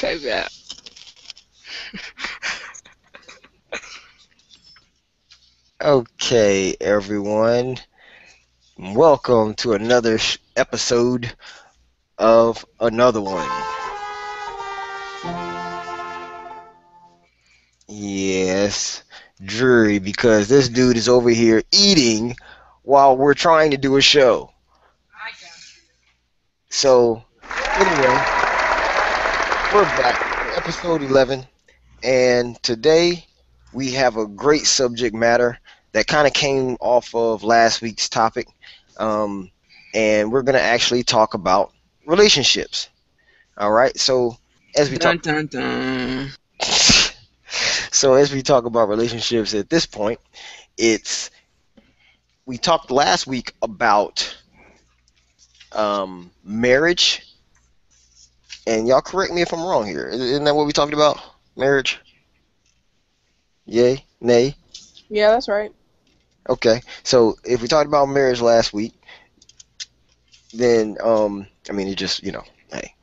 say that. Okay, everyone. Welcome to another episode of another one. Yes, dreary because this dude is over here eating while we're trying to do a show. So, anyway, we're back, episode 11, and today we have a great subject matter that kind of came off of last week's topic. Um, and we're going to actually talk about relationships. All right. As we talk, Dun dun dun. so as we talk about relationships at this point, it's we talked last week about marriage, and y'all correct me if I'm wrong here. Isn't that what we talked about? Marriage? Yay? Nay? Yeah, that's right. Okay. So if we talked about marriage last week, then I mean, it just hey,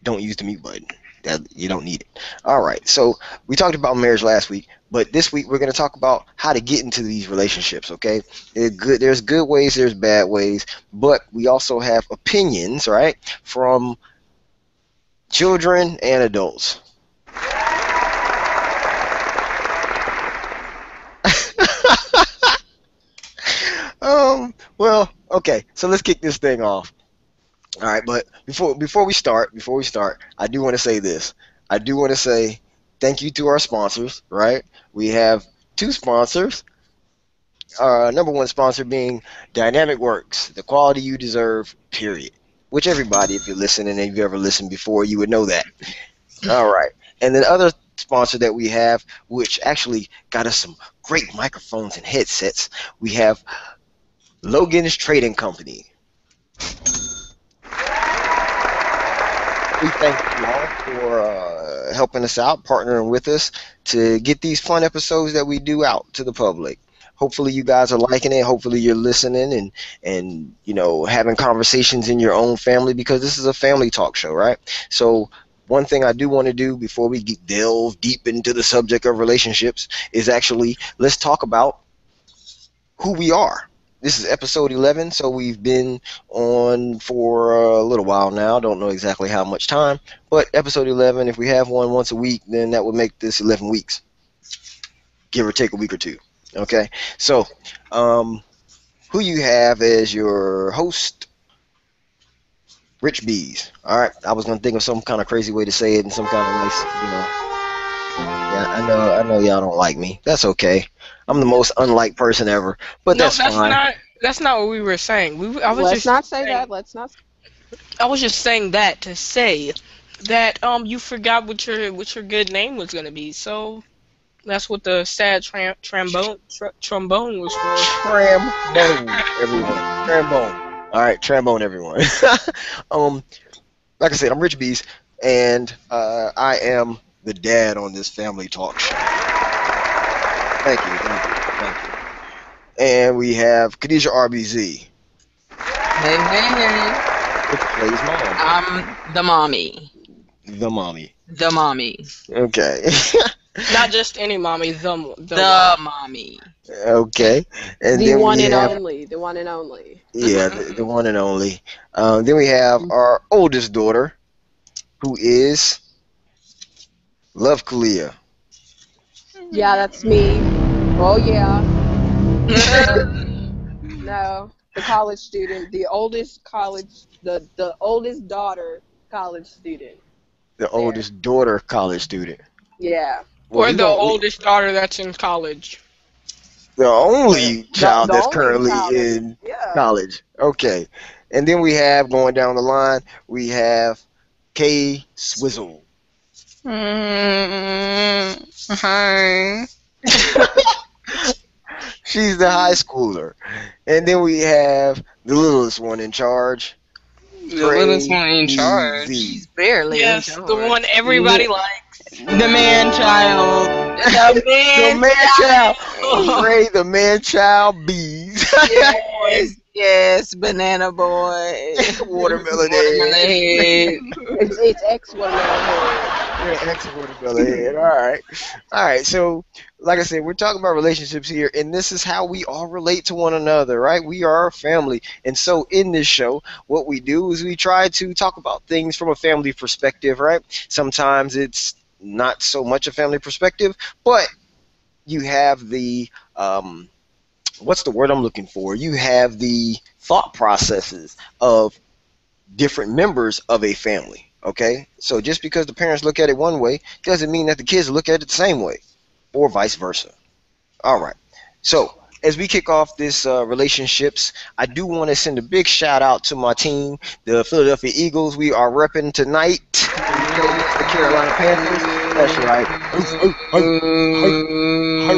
don't use the mute button. That you don't need it. All right. So we talked about marriage last week, but this week we're going to talk about how to get into these relationships. Okay. There's good ways. There's bad ways, but we also have opinions, right, from children and adults. Well, okay. So let's kick this thing off. All right, but before we start, I do want to say this. I do want to say thank you to our sponsors. Right, we have two sponsors. Number one sponsor being Dynamic Works, the quality you deserve. Period. Which everybody, if you're listening and you've ever listened before, you would know that. All right, and then the other sponsor that we have, which actually got us some great microphones and headsets, we have Logan's Trading Company. We thank you all for helping us out, partnering with us to get these fun episodes that we do out to the public. Hopefully you guys are liking it. Hopefully you're listening and having conversations in your own family, because this is a family talk show, right? So one thing I do want to do before we delve deep into the subject of relationships is actually let's talk about who we are. This is episode 11, so we've been on for a little while now. Don't know exactly how much time, but episode 11, if we have one once a week, then that would make this 11 weeks, give or take a week or two. Okay, so who you have as your host? Rich Bees. All right, I was gonna think of some kind of crazy way to say it and some kind of nice. Yeah, I know y'all don't like me. That's okay. I'm the most unliked person ever, but No, that's fine. that's not what we were saying. I was Let's just not say saying, that. Let's not. I was just saying that to say that you forgot what your good name was gonna be. So that's what the sad trombone was for. Trombone, everyone. Trombone. All right, trombone, everyone. um, like I said, I'm Rich Beast, and I am the dad on this family talk show. Thank you. And we have Khadijah RBZ, Hey, hey, which plays mom, I'm the mommy. the mommy. The mommy. Okay. Not just any mommy, The mommy. Okay. And The then one we and have, only. The one and only. yeah, the one and only. Then we have our oldest daughter, who is Love Kalia. Yeah, that's me. Oh yeah. No, the college student, the oldest daughter college student. The oldest daughter college student. Yeah. Well, or we the don't- oldest daughter that's in college. the only child The that's only currently child. in Yeah. college. Okay. And then we have, going down the line, we have Kay Swizzle. Hi. She's the high schooler. And then we have the littlest one in charge. The littlest one in charge. Crazy. She's barely Yes, in charge. the one everybody likes. The man child. The The man child. Ray, the man child bees. Yes, banana boy. Watermelon Watermelon head. head. It's ex-woman. Yeah, X for the featherhead. All right. So, like I said, we're talking about relationships here, and this is how we all relate to one another, right? We are a family, and so in this show, what we do is we try to talk about things from a family perspective, right? Sometimes it's not so much a family perspective, but you have the what's the word I'm looking for? You have the thought processes of different members of a family. Okay, so just because the parents look at it one way doesn't mean that the kids look at it the same way, or vice versa. All right. So as we kick off this relationships, I do want to send a big shout out to my team, the Philadelphia Eagles. We are repping tonight. The Carolina Panthers. That's right.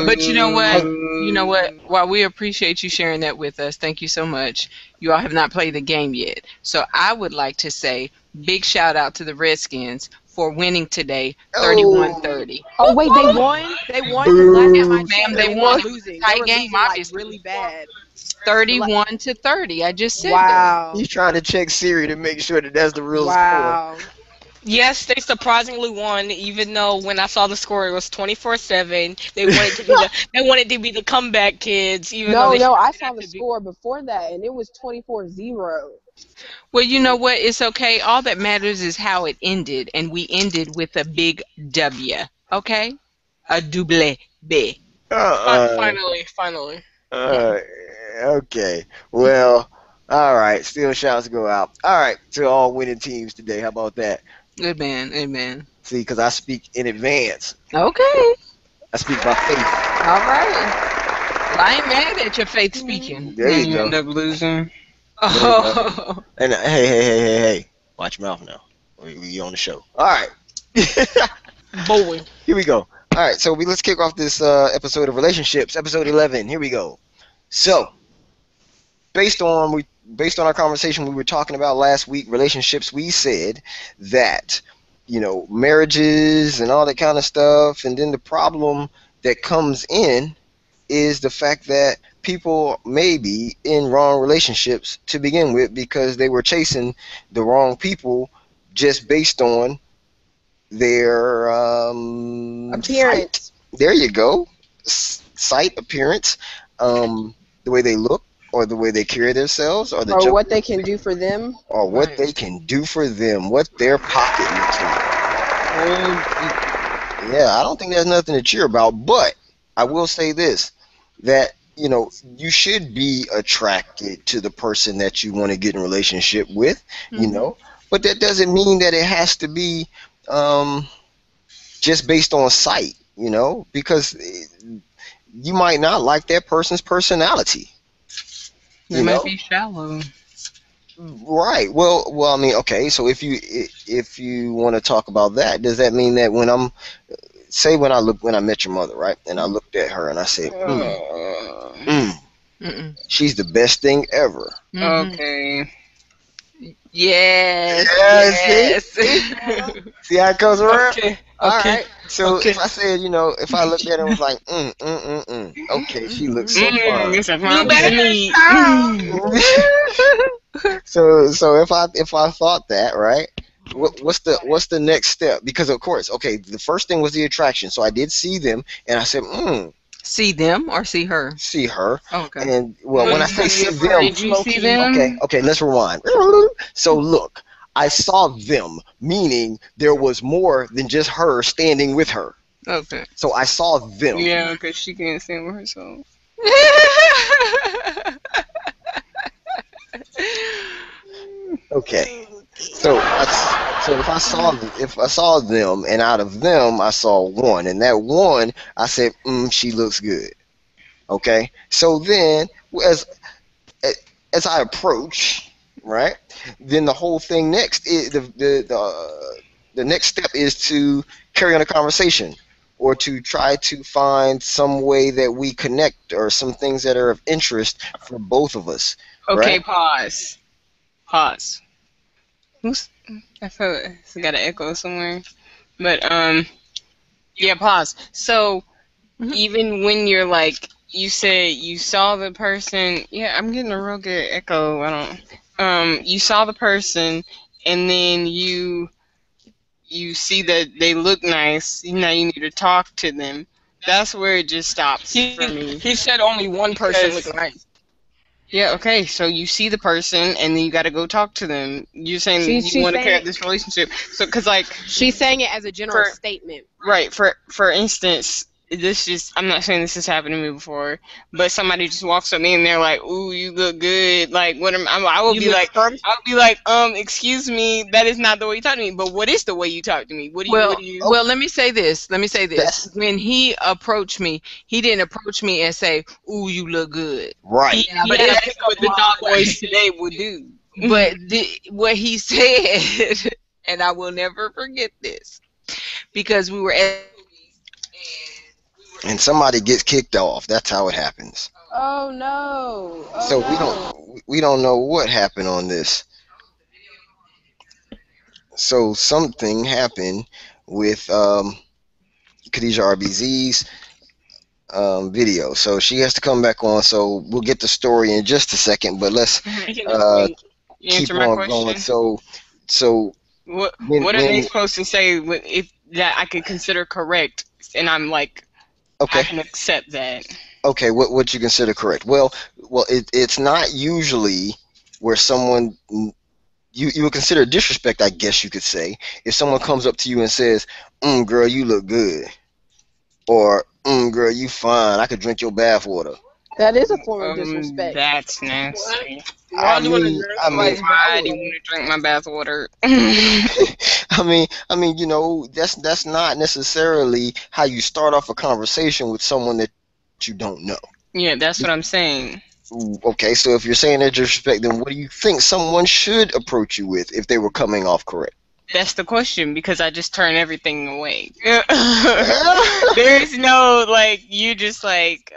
But you know what? You know what? While we appreciate you sharing that with us, thank you so much. You all have not played the game yet. So I would like to say big shout out to the Redskins for winning today, 31-30. Oh wait, they won. They won. 'Cause last time I checked, They they won. were losing. They Tight were game, losing like obviously. really bad. 31-30. I just said that. Wow. He's trying to check Siri to make sure that that's the real score. Wow. Yes, they surprisingly won, even though when I saw the score it was 24-7. They wanted to be the comeback kids, even though No, they no, I shouldn't saw have the to be. score before that, and it was 24-0. Well, you know what? It's okay. All that matters is how it ended, and we ended with a big W. Okay? A double B. Finally. Uh, okay. Well, all right. Still shouts go out. All right to all winning teams today. How about that? Amen. Amen. See, because I speak in advance. Okay. I speak by faith. All right. Well, I ain't mad at your faith speaking. There you You go. end up losing. Oh. And hey. Watch your mouth now. We on the show. All right. Boy. Here we go. All right. So let's kick off this episode of relationships, episode 11. Here we go. So, based on our conversation we were talking about last week, relationships, we said that marriages and all that kind of stuff, and then the problem that comes in is the fact that people may be in wrong relationships to begin with because they were chasing the wrong people just based on their Appearance. sight. There you go. Sight, appearance, the way they look, or the way they carry themselves, or Or what they can do for them. or what they can do for them, what their pocket looks like. Yeah, I don't think there's nothing to cheer about, but I will say this, that you should be attracted to the person that you want to get in a relationship with, but that doesn't mean that it has to be just based on sight, because you might not like that person's personality. They might be shallow. Right. Well. I mean, okay. So if you want to talk about that, does that mean that when I met your mother, right, and I looked at her and I said, she's the best thing ever. Okay. Yes. Yeah, See how it goes around? Okay. All right. So Okay. if I said, if I looked at her and was like, okay, she looks so fine. It's a You fine better meat. So if I thought that, right? What's the next step? Because of course, okay, the first thing was the attraction. So I did see them, and I said, See them or see her? see her. Okay. And well, when I say see them, Did you see them? okay, let's rewind. So look, I saw them, meaning there was more than just her standing with her. Okay. So I saw them. Yeah, because she can't stand with herself. Okay. So if I saw them, and out of them I saw one, and that one I said, she looks good. Okay. So then as I approach, right, then the whole thing next is the next step is to carry on a conversation, or to try to find some way that we connect, or some things that are of interest for both of us. Okay, Right? Pause. I feel it's got an echo somewhere. But yeah, pause. So even when you're like, you said you saw the person, yeah, I'm getting a real good echo. I don't you saw the person, and then you you see that they look nice, now you need to talk to them. That's where it just stops for me. He said only one person Because- looked nice. Yeah, okay, so you see the person, and then you got to go talk to them. You're saying She's you want to saying- carry this relationship. So, because, like, She's saying it as a general For- statement. right, for instance, this just, I'm not saying this has happened to me before, but somebody just walks up to me and they're like, ooh, you look good. Like, what am I will be like, excuse me, that is not the way you talk to me. But what is the way you talk to me? What do you? Well, let me say this. That's- When he approached me, he didn't approach me and say, "Ooh, you look good." Right. but That's what the dog boys today would do. But what he said, and I will never forget this, because we were at. And somebody gets kicked off. That's how it happens. Oh no. Oh, So no. we don't know what happened on this. So something happened with Khadija RBZ's video. So she has to come back on. So we'll get the story in just a second. But let's keep Answer my on question. going. So What when- what are they when- supposed to say if that I could consider correct? And I'm like, I okay. can accept that. Okay, what you consider correct? Well, it's not usually where someone you would consider disrespect, I guess you could say, if someone comes up to you and says, girl, you look good," or girl, you fine, I could drink your bath water." That is a form of disrespect. That's nasty. I mean, Why do you want to drink my bath water? I mean, that's not necessarily how you start off a conversation with someone that you don't know. Yeah, that's what I'm saying. Okay, so if you're saying that disrespect, then what do you think someone should approach you with if they were coming off correct? That's the question, because I just turn everything away. There's no, like, you just like,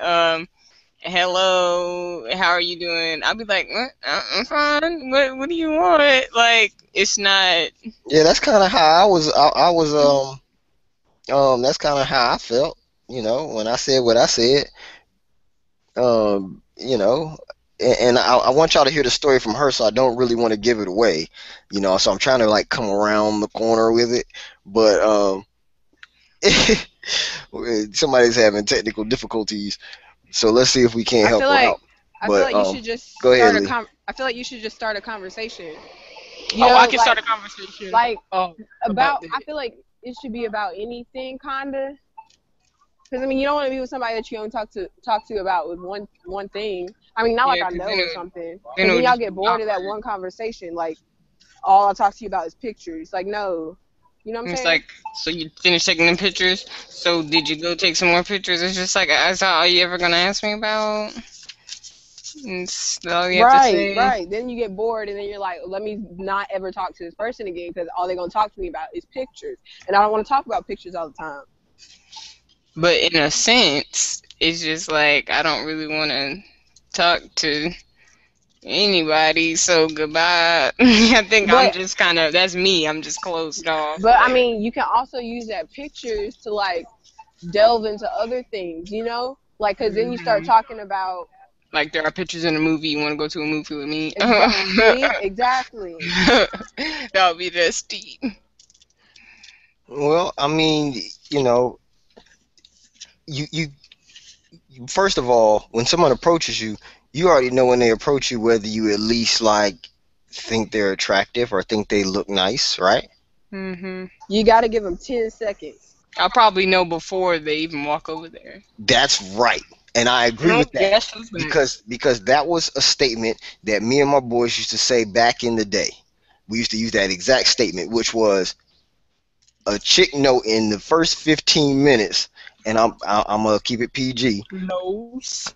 hello, how are you doing? I'll be like, I'm fine. What do you want? Like, it's not. Yeah, that's kind of how I was. That's kind of how I felt. When I said what I said. And I want y'all to hear the story from her, so I don't really want to give it away. So I'm trying to like come around the corner with it, but somebody's having technical difficulties. So let's see if we can't help her out. I feel like you should just go ahead, start Lee. I feel like you should just start a conversation. I can start a conversation. Like about I feel like it should be about anything, kinda. Because I mean, you don't want to be with somebody that you don't talk to about with one thing. I mean, not like I know or something. And then y'all get bored of that one conversation. Like, all I talk to you about is pictures. Like, no. You know what I'm It's saying? like, so you finished taking them pictures, so did you go take some more pictures? It's just like, is that all you ever going to ask me about? It's all you have to say. Right. Then you get bored, and then you're like, let me not ever talk to this person again, because all they're going to talk to me about is pictures. And I don't want to talk about pictures all the time. But in a sense, it's just like, I don't really want to talk to anybody, so goodbye. I think I'm just kind of, that's me, I'm just closed off. But I mean, you can also use that pictures to like delve into other things, like, because then you start talking about, like, there are pictures in a movie, you want to go to a movie with me? Exactly. That would be just deep. Well, I mean, you first of all, when someone approaches you, you already know when they approach you whether you at least like think they're attractive or think they look nice, right? Mhm. You got to give them 10 seconds. I'll probably know before they even walk over there. That's right, and I agree with that because that was a statement that me and my boys used to say back in the day. We used to use that exact statement, which was a chick know in the first 15 minutes. And I'm gonna keep it PG. Nose.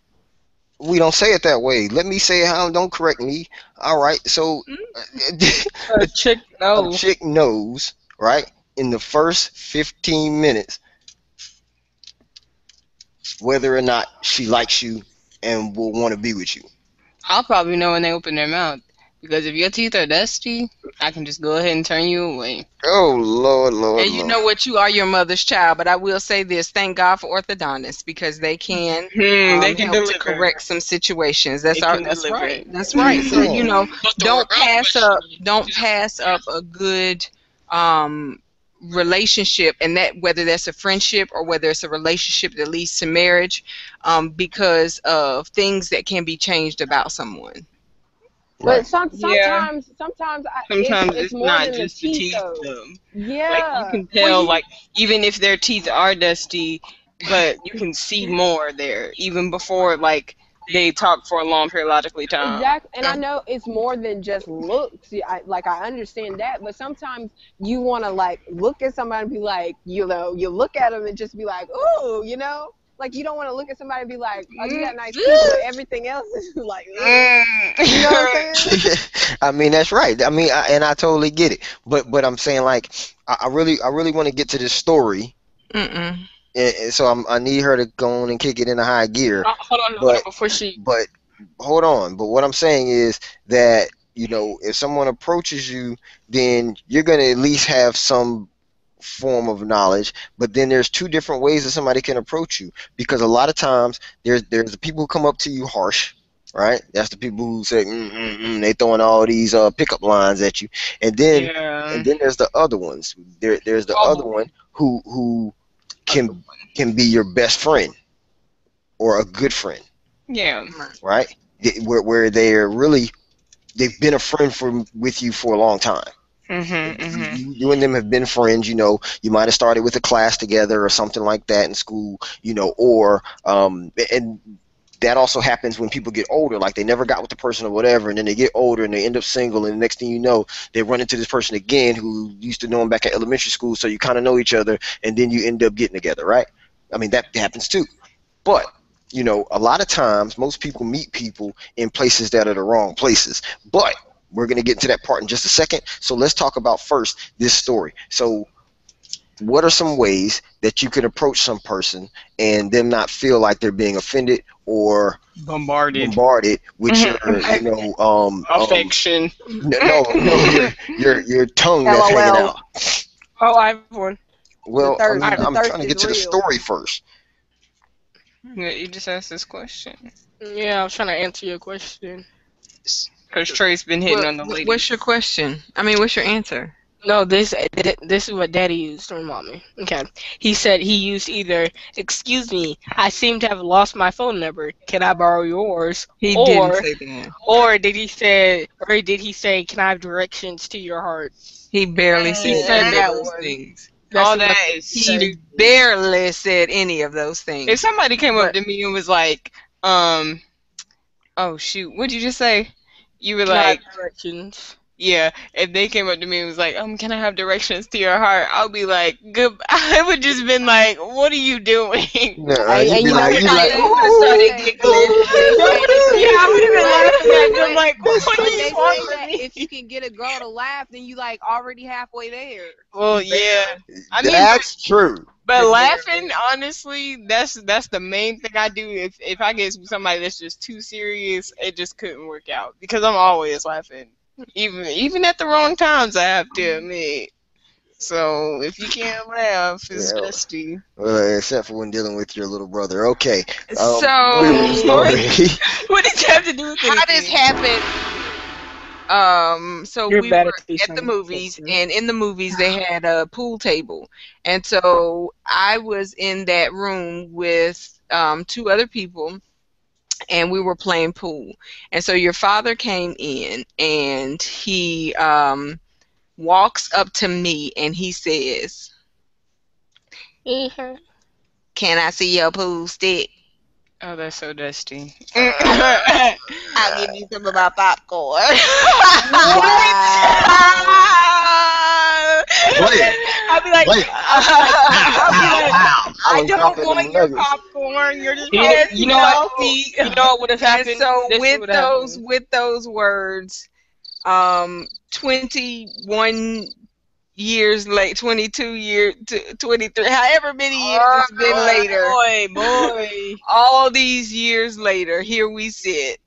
We don't say it that way. Let me say it how. Don't correct me. All right. So A chick knows. a chick knows, right, in the first 15 minutes whether or not she likes you and will want to be with you. I'll probably know when they open their mouth. Because if your teeth are dusty, I can just go ahead and turn you away. Oh, Lord. And you know what? You are your mother's child. But I will say this. Thank God for orthodontists, because they can they can help deliver. to correct some situations. That's deliver. right. That's right. So, don't pass up a good relationship, and that whether that's a friendship or whether it's a relationship that leads to marriage, because of things that can be changed about someone. But sometimes it's more not than just the teeth, though. Yeah. Like, you can tell, like, even if their teeth are dusty, but you can see more there, even before, like, they talk for a long periodically time. Exactly. And I know it's more than just looks. I understand that, but sometimes you want to, like, look at somebody and be like, you know, you look at them and just be like, ooh, you know? Like, you don't want to look at somebody and be like, oh, you got nice teeth, but everything else is like, you know what I'm saying? I mean, that's right. I mean, I totally get it. But I'm saying, like, I really want to get to this story. And so I need her to go on and kick it in a high gear. Hold on, before she. But hold on. But what I'm saying is that, you know, if someone approaches you, then you're going to at least have some form of knowledge. But then there's two different ways that somebody can approach you, because a lot of times there's the people who come up to you harsh, right? That's the people who say they throwing all these pickup lines at you, and then there's the other ones. There's the other one who can be your best friend or a good friend. Yeah. Right? Where they've been a friend with you for a long time. You and them have been friends, you know. You might have started with a class together or something like that in school, you know, or and that also happens when people get older, like they never got with the person or whatever, and then they get older and they end up single, and the next thing you know, they run into this person again who used to know them back at elementary school, so you kind of know each other, and then you end up getting together, right? I mean, that happens too. But, you know, a lot of times, most people meet people in places that are the wrong places. But we're going to get into that part in just a second. So let's talk about first this story. So what are some ways that you can approach some person and them not feel like they're being offended or bombarded with your, you know, affection? Your tongue that's hanging out. Oh, I have one. Well, I'm trying to get to the story first. You just asked this question. Yeah, I was trying to answer your question. Because Trey's been hitting on the ladies. What's your question? I mean, what's your answer? No, this is what Daddy used to remind me. Okay. He said he used either, excuse me, I seem to have lost my phone number. Can I borrow yours? He didn't say that. Or did he say, can I have directions to your heart? He barely said those things. He barely said any of those things. If somebody came up to me and was like, oh shoot, what'd you just say? You were like, directions. Yeah, if they came up to me and was like, can I have directions to your heart? I'll be like, good. I would just been like, what are you doing? No, and you like, I'm like, if you can get a girl to laugh, then you like already halfway there. Well, yeah, I mean, that's true. But laughing, honestly, that's the main thing I do. If I get somebody that's just too serious, it just couldn't work out because I'm always laughing. Even at the wrong times, I have to admit. So if you can't laugh, it's bestie. Well, except for when dealing with your little brother. Okay. So what did you have to do with how this happened? So we were at the movies, and in the movies they had a pool table, and so I was in that room with 2 other people. And we were playing pool. And so your father came in and he walks up to me and he says, can I see your pool stick? Oh, that's so dusty. I'll give you some of my popcorn. I'll be like, I don't want your popcorn. You're just you know what would have happened. So with those words, 21 years late, 22 years, 23, however many years it's been later. Boy. All these years later, here we sit,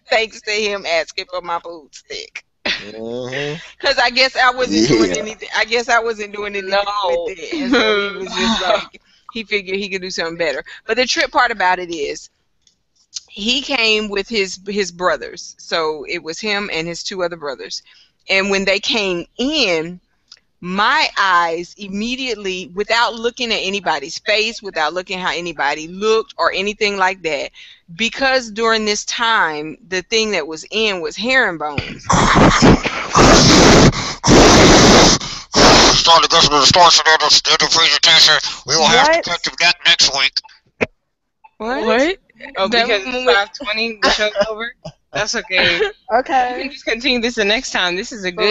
thanks to him asking for my pool stick. Because I guess I wasn't doing anything. I guess I wasn't doing anything with it. And so he was just like, he figured he could do something better. But the trip part about it is, he came with his brothers. So it was him and his 2 other brothers. And when they came in, my eyes immediately, without looking at anybody's face, without looking how anybody looked or anything like that, because during this time, the thing that was in was herringbones. Starting to go to the stores and the presentation. We will have to cut to that next week. What? Oh, because it's 5:20, the show's over? That's okay. Okay. We can just continue this the next time. This is a good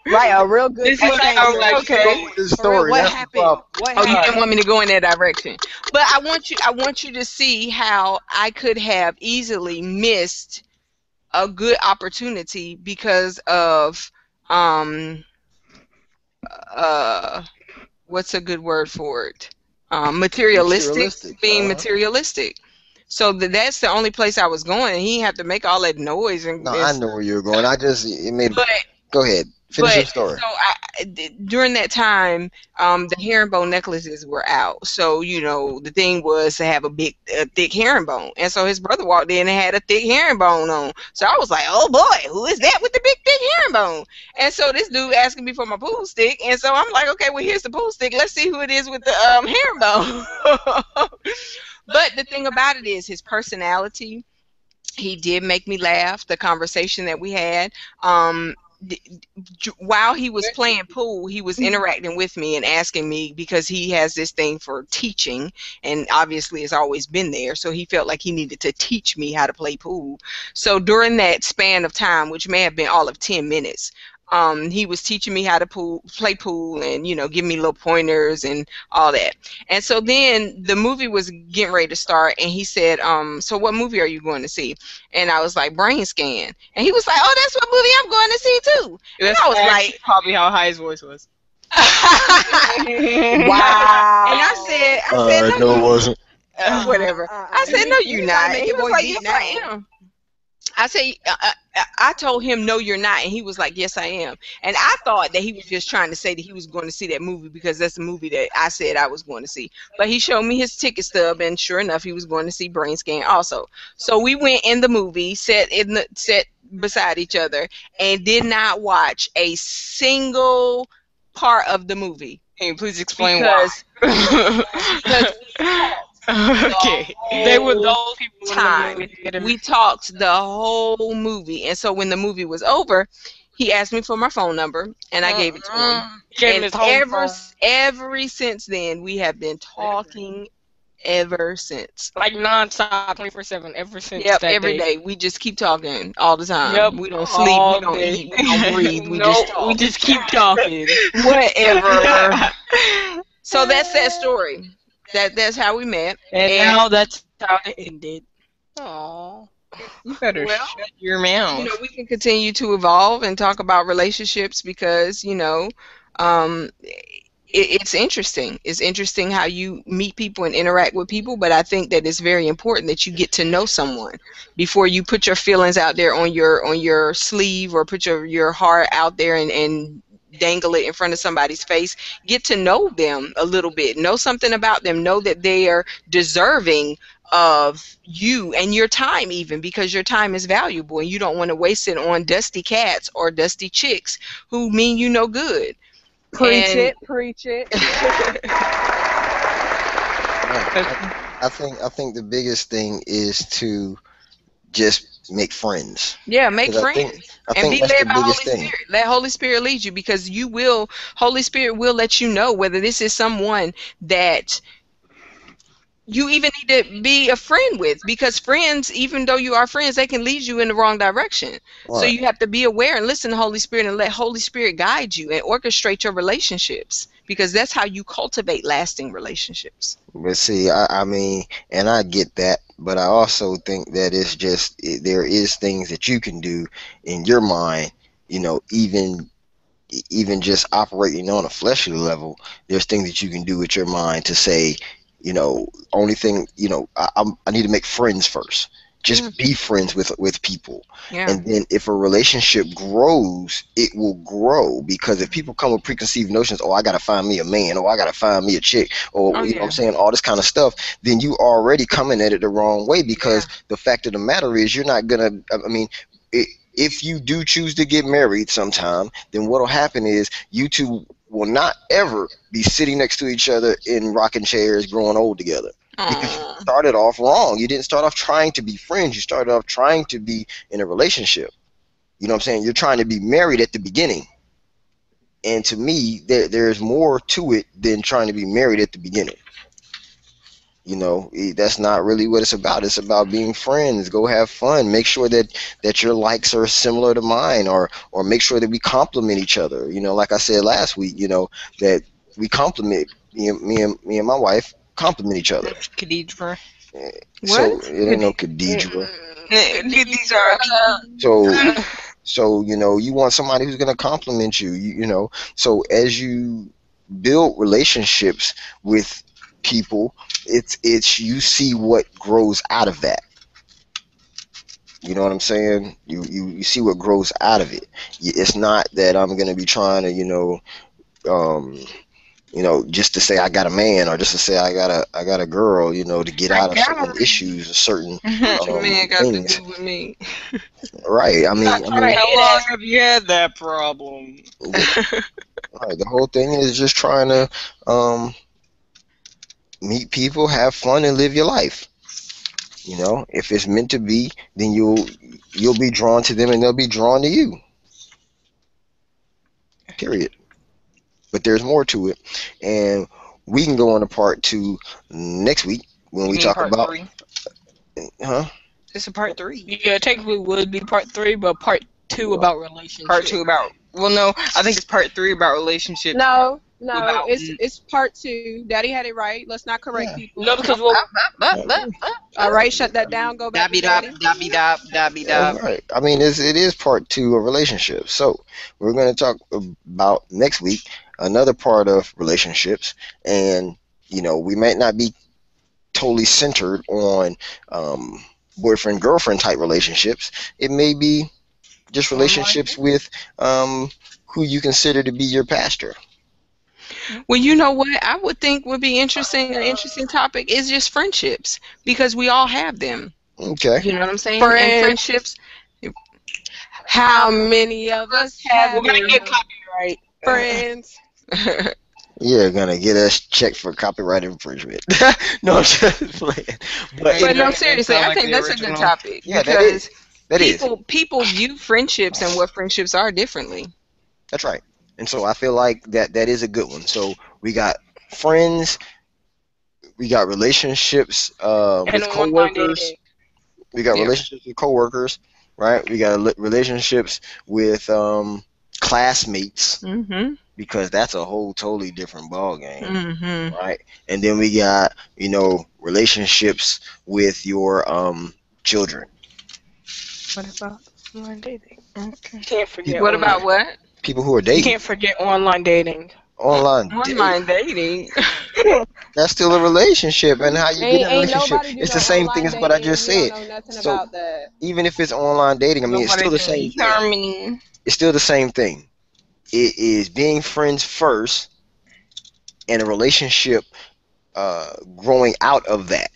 right, a real good. This is like, okay. This story. What happened? Oh, you didn't want me to go in that direction. But I want you to see how I could have easily missed a good opportunity because of what's a good word for it? Materialistic. Being materialistic. So that's the only place I was going, and he had to make all that noise. And no, I know where you were going. Go ahead. Finish your story. So during that time, the herringbone necklaces were out. So, the thing was to have a thick herringbone. And so his brother walked in and had a thick herringbone on. So I was like, oh boy, who is that with the big, thick herringbone? And so this dude asking me for my pool stick. And so I'm like, okay, well, here's the pool stick. Let's see who it is with the herringbone. But the thing about it is his personality. He did make me laugh. The conversation that we had. While he was playing pool, he was interacting with me and asking me, because he has this thing for teaching, and obviously has always been there. So he felt like he needed to teach me how to play pool. So during that span of time, which may have been all of 10 minutes, he was teaching me how to play pool and, give me little pointers and all that. And so then the movie was getting ready to start, and he said, so what movie are you going to see? And I was like, Brain Scan. And he was like, oh, that's what movie I'm going to see too. And I was like, probably how high his voice was. Wow. And I said, no, it wasn't. Whatever. I said, no, you're not. And he was like, yes, I am. I said, I told him, no, you're not. And he was like, yes, I am. And I thought that he was just trying to say that he was going to see that movie because that's the movie that I said I was going to see. But he showed me his ticket stub, and sure enough, he was going to see Brain Scan also. So we went in the movie, sat beside each other, and did not watch a single part of the movie. Can you please explain why? Because okay. They were those people. Time. We talked the whole movie, and so when the movie was over, he asked me for my phone number, and I gave it to him. And ever since then, we have been talking. Ever since, like nonstop, 24/7. Ever since. Yep, that every day we just keep talking all the time. Yep, we don't sleep, we don't eat, we don't breathe. We just talk. We just keep talking. Whatever. So that's that story. That's how we met. And now that's how it ended. Aww. You better shut your mouth. We can continue to evolve and talk about relationships because, it's interesting. It's interesting how you meet people and interact with people, but I think that it's very important that you get to know someone before you put your feelings out there on your sleeve or put your heart out there and dangle it in front of somebody's face. Get to know them a little bit. Know something about them. Know that they are deserving of you and your time, even because your time is valuable and you don't want to waste it on dusty cats or dusty chicks who mean you no good. Preach it. I think the biggest thing is to just make friends. Yeah, make friends. I think be led by Holy Spirit. Let Holy Spirit lead you, because Holy Spirit will let you know whether this is someone that you even need to be a friend with, because friends, even though you are friends, they can lead you in the wrong direction. Right. So you have to be aware and listen to Holy Spirit and let Holy Spirit guide you and orchestrate your relationships, because that's how you cultivate lasting relationships. But see, I mean, and I get that, but I also think that there is things that you can do in your mind, even just operating on a fleshly level. There's things that you can do with your mind to say, only thing, I need to make friends first. Just be friends with people. Yeah. And then if a relationship grows, it will grow, because if people come with preconceived notions, I got to find me a man, or I got to find me a chick, or know what I'm saying, all this kind of stuff, then you already coming at it the wrong way, because the fact of the matter is you're not going to, if you do choose to get married sometime, then what'll happen is you two will not ever be sitting next to each other in rocking chairs growing old together. Because you started off wrong. You didn't start off trying to be friends. You started off trying to be in a relationship. You know what I'm saying? You're trying to be married at the beginning. And to me, there's more to it than trying to be married at the beginning. You know, that's not really what it's about. It's about being friends. Go have fun. Make sure that your likes are similar to mine, or make sure that we compliment each other. You know, like I said last week, you know, that we compliment me and my wife compliment each other. Khadijah. So it ain't no Khadijah. So you know, you want somebody who's gonna compliment you. You know, so as you build relationships with people, it's you see what grows out of that. You know what I'm saying? You see what grows out of it. It's not that I'm gonna be trying to, just to say I got a man, or just to say I got a girl, you know, to get out of certain issues or certain man got things. to do with me. Right. I mean, How long have you had that problem? Right. The whole thing is just trying to meet people, have fun, and live your life. You know, if it's meant to be, then you'll be drawn to them, and they'll be drawn to you. Period. But there's more to it, and we can go on to part 2 next week when we talk about. 3? Huh? It's a part 3. Yeah, technically would be part 3, but part 2 about relationships. Part 2 about. Well, no, I think it's part 3 about relationships. No, it's part 2. Daddy had it right. Let's not correct people. No, because All right, shut that down. Go back. Dabby. All right. I mean, it is part 2 of relationships. So we're going to talk about next week another part of relationships, and you know, we might not be totally centered on boyfriend girlfriend type relationships. It may be just relationships with who you consider to be your pastor. Well, you know what I would think would be an interesting topic is just friendships, because we all have them. Okay. You know what I'm saying? Friends. And friendships. How many of us have we're gonna get copyright. friends? You're gonna get us checked for copyright infringement. No, I'm just playing. But no, seriously, I think that's a good topic. Yeah, because that is. people view friendships and what friendships are differently. That's right. And so I feel like that is a good one. So we got friends, we got relationships with coworkers, we got relationships with coworkers, right? We got relationships with classmates, because that's a whole totally different ball game, right? And then we got, you know, relationships with your children. What about online dating? Okay. Can't forget. What about what? People who are dating. You can't forget online dating. Online dating. That's still a relationship, and how you get in a relationship. It's the same thing as what I just said. So even if it's online dating, I mean, it's still the same thing. It's still the same thing. It is being friends first, and a relationship growing out of that.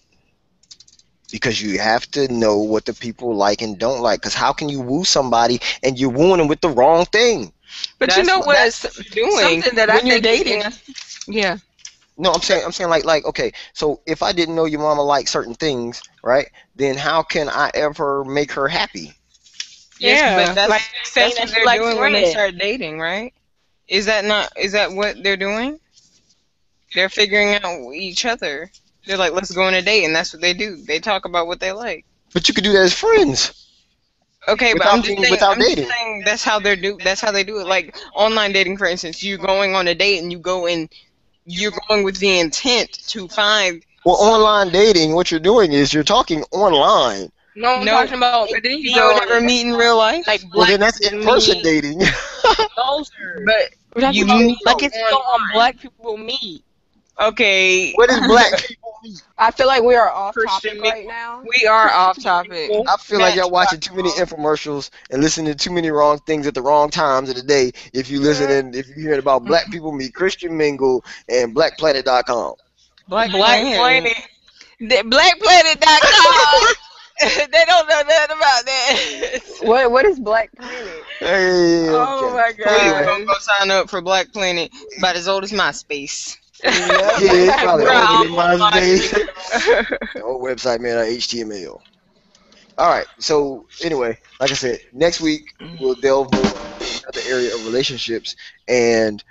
Because you have to know what the people like and don't like. Because how can you woo somebody and you're wooing them with the wrong thing? But that's, you know what it's doing something that when you're dating. Yeah. No, I'm saying like okay, so if I didn't know your mama liked certain things, right? Then how can I ever make her happy? Yes, but that's what they're doing when they start dating, right? Is that what they're doing? They're figuring out each other. They're like, let's go on a date, and that's what they do. They talk about what they like. But you could do that as friends. Okay, but I'm just saying that's how they do it. Like online dating, for instance, you're going on a date and you're going with the intent to find. Well, online dating, what you're doing is you're talking online. No, I'm talking about. But then you don't ever meet in real life. Like well, then that's in-person dating. But you meet like it's still on black people meet. Okay. What is black people meet? I feel like we are off topic right now. We are off topic. I feel like y'all watching too many infomercials and listening to too many wrong things at the wrong times of the day. If you hearing about black people meet, Christian Mingle and BlackPlanet.com. Black Planet. BlackPlanet.com. They don't know nothing about that. What is Black Planet? Hey, Oh okay. my Please god. don't go sign up for Black Planet. It's about as old as MySpace. Yeah, it's probably older than Right. MySpace. The old website made out of HTML. All right. So anyway, like I said, next week we'll delve more into another area of relationships. And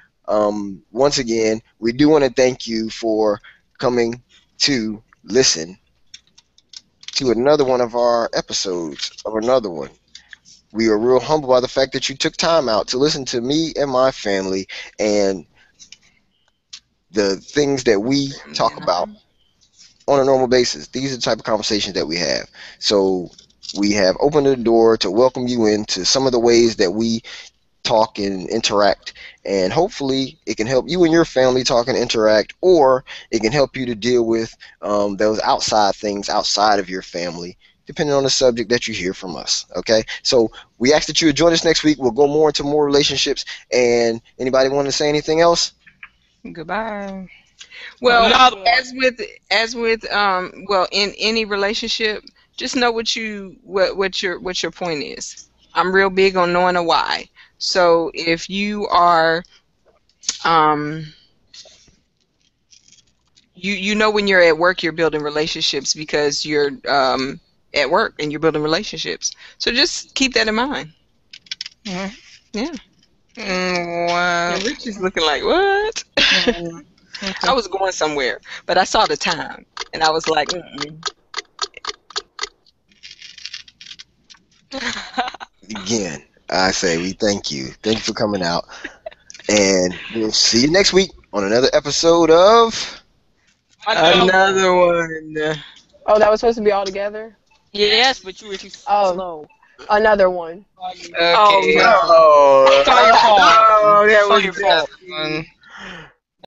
once again, we do want to thank you for coming to listen to another one of our episodes of another one. We are real humbled by the fact that you took time out to listen to me and my family and the things that we talk about on a normal basis. These are the type of conversations that we have. So we have opened the door to welcome you into some of the ways that we talk and interact, and hopefully it can help you and your family talk and interact, or it can help you to deal with those outside things outside of your family, depending on the subject that you hear from us. Okay, so we ask that you would join us next week. We'll go more into more relationships. And anybody want to say anything else? Goodbye. Well, Another one. as with well, in any relationship, just know what your point is. I'm real big on knowing a why. So if you are you know when you're at work, you're building relationships because you're at work and you're building relationships. So just keep that in mind. Mhm. Yeah. Wow. And Rich is looking like, what? I was going somewhere, but I saw the time, and I was like, Again, I say we thank you. Thank you for coming out. And we'll see you next week on another episode of Another one. Oh, that was supposed to be all together? Yes, but you were too slow. Another one. Okay. Oh, no. Oh, It's all your fault. Oh, that It's all was your fault. One.